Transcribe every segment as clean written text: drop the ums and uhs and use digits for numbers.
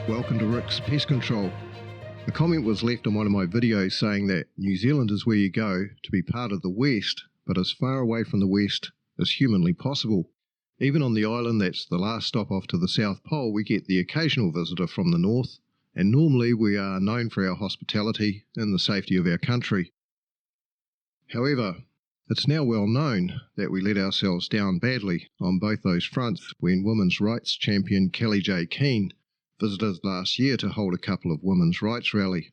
Welcome to Rick's Pest Control. A comment was left on one of my videos saying that New Zealand is where you go to be part of the West, but as far away from the West as humanly possible. Even on the island that's the last stop off to the South Pole, we get the occasional visitor from the North, and normally we are known for our hospitality and the safety of our country. However, it's now well known that we let ourselves down badly on both those fronts when women's rights champion Kellie-Jay Keen visited last year to hold a couple of women's rights rally.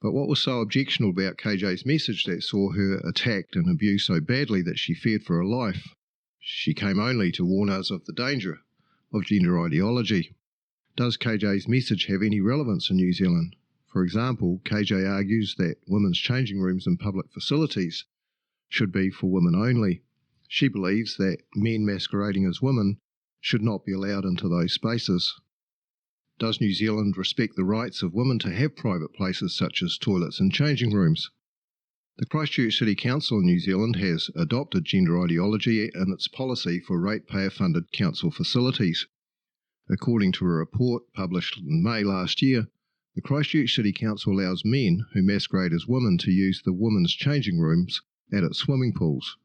But what was so objectionable about KJ's message that saw her attacked and abused so badly that she feared for her life? She came only to warn us of the danger of gender ideology. Does KJ's message have any relevance in New Zealand? For example, KJ argues that women's changing rooms in public facilities should be for women only. She believes that men masquerading as women should not be allowed into those spaces. Does New Zealand respect the rights of women to have private places such as toilets and changing rooms? The Christchurch City Council in New Zealand has adopted gender ideology in its policy for ratepayer-funded council facilities. According to a report published in May last year, the Christchurch City Council allows men who masquerade as women to use the women's changing rooms at its swimming pools.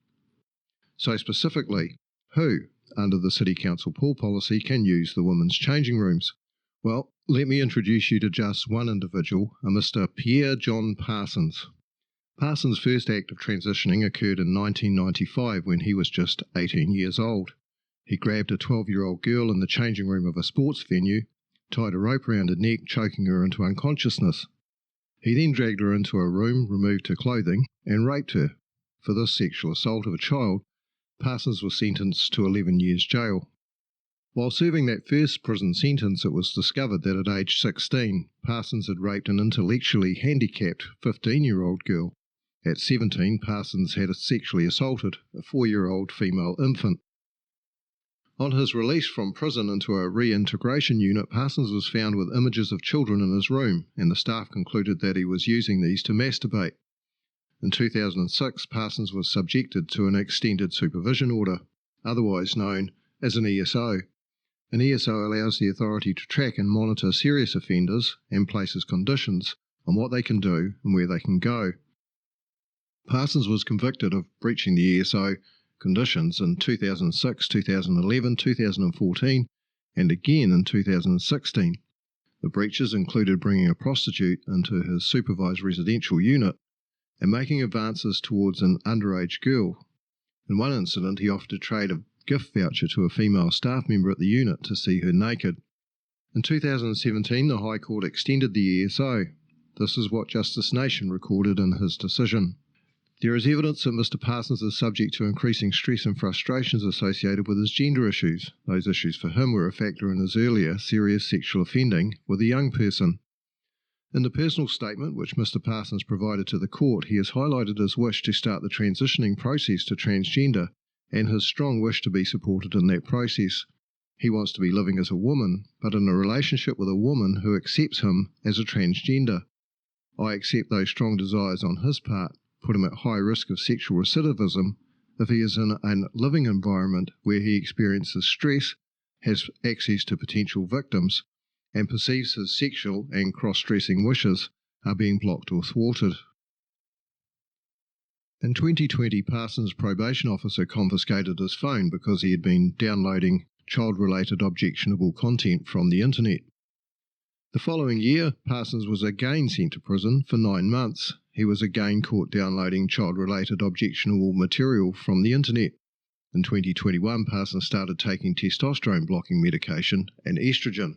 So specifically, who, under the City Council pool policy, can use the women's changing rooms? Well, let me introduce you to just one individual, a Mr. Pierre John Parsons. Parsons' first act of transitioning occurred in 1995 when he was just 18 years old. He grabbed a 12-year-old girl in the changing room of a sports venue, tied a rope around her neck, choking her into unconsciousness. He then dragged her into a room, removed her clothing, and raped her. For this sexual assault of a child, Parsons was sentenced to 11 years jail. While serving that first prison sentence, it was discovered that at age 16, Parsons had raped an intellectually handicapped 15-year-old girl. At 17, Parsons had sexually assaulted a 4-year-old female infant. On his release from prison into a reintegration unit, Parsons was found with images of children in his room, and the staff concluded that he was using these to masturbate. In 2006, Parsons was subjected to an extended supervision order, otherwise known as an ESO. An ESO allows the authority to track and monitor serious offenders and places conditions on what they can do and where they can go. Parsons was convicted of breaching the ESO conditions in 2006, 2011, 2014, and again in 2016. The breaches included bringing a prostitute into his supervised residential unit and making advances towards an underage girl. In one incident, he offered to trade a gift voucher to a female staff member at the unit to see her naked. In 2017, the High Court extended the ESO. This is what Justice Nation recorded in his decision. There is evidence that Mr. Parsons is subject to increasing stress and frustrations associated with his gender issues. Those issues for him were a factor in his earlier serious sexual offending with a young person. In the personal statement which Mr. Parsons provided to the court, he has highlighted his wish to start the transitioning process to transgender and his strong wish to be supported in that process. He wants to be living as a woman, but in a relationship with a woman who accepts him as a transgender. I accept those strong desires on his part put him at high risk of sexual recidivism if he is in a living environment where he experiences stress, has access to potential victims, and perceives his sexual and cross-dressing wishes are being blocked or thwarted. In 2020, Parsons' probation officer confiscated his phone because he had been downloading child-related objectionable content from the internet. The following year, Parsons was again sent to prison for 9 months. He was again caught downloading child-related objectionable material from the internet. In 2021, Parsons started taking testosterone-blocking medication and estrogen.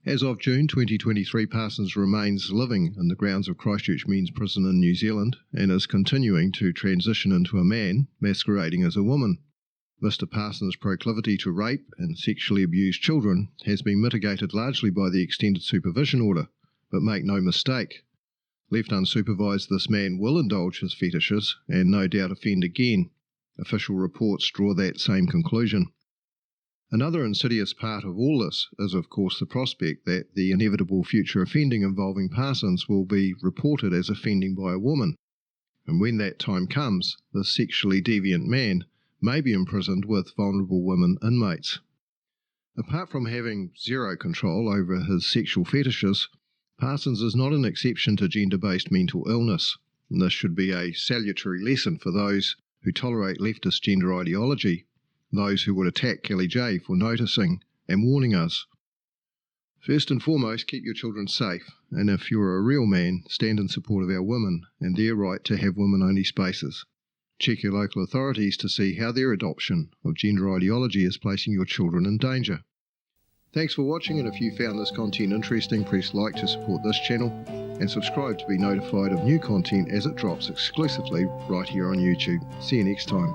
As of June 2023, Parsons remains living in the grounds of Christchurch Men's Prison in New Zealand and is continuing to transition into a man masquerading as a woman. Mr. Parsons' proclivity to rape and sexually abuse children has been mitigated largely by the extended supervision order, but make no mistake, left unsupervised, this man will indulge his fetishes and no doubt offend again. Official reports draw that same conclusion. Another insidious part of all this is, of course, the prospect that the inevitable future offending involving Parsons will be reported as offending by a woman. And when that time comes, the sexually deviant man may be imprisoned with vulnerable women inmates. Apart from having zero control over his sexual fetishes, Parsons is not an exception to gender-based mental illness. And this should be a salutary lesson for those who tolerate leftist gender ideology, those who would attack Kellie-Jay for noticing and warning us. First and foremost, keep your children safe, and if you're a real man, stand in support of our women and their right to have women-only spaces. Check your local authorities to see how their adoption of gender ideology is placing your children in danger. Thanks for watching, and if you found this content interesting, press like to support this channel and subscribe to be notified of new content as it drops exclusively right here on YouTube. See you next time.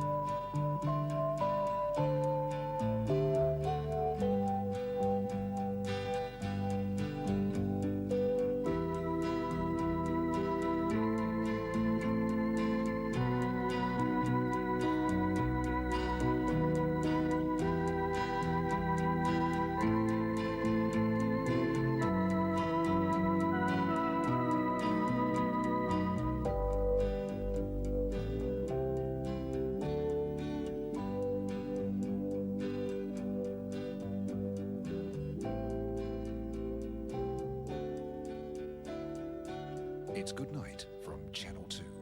It's Good Night from Channel 2.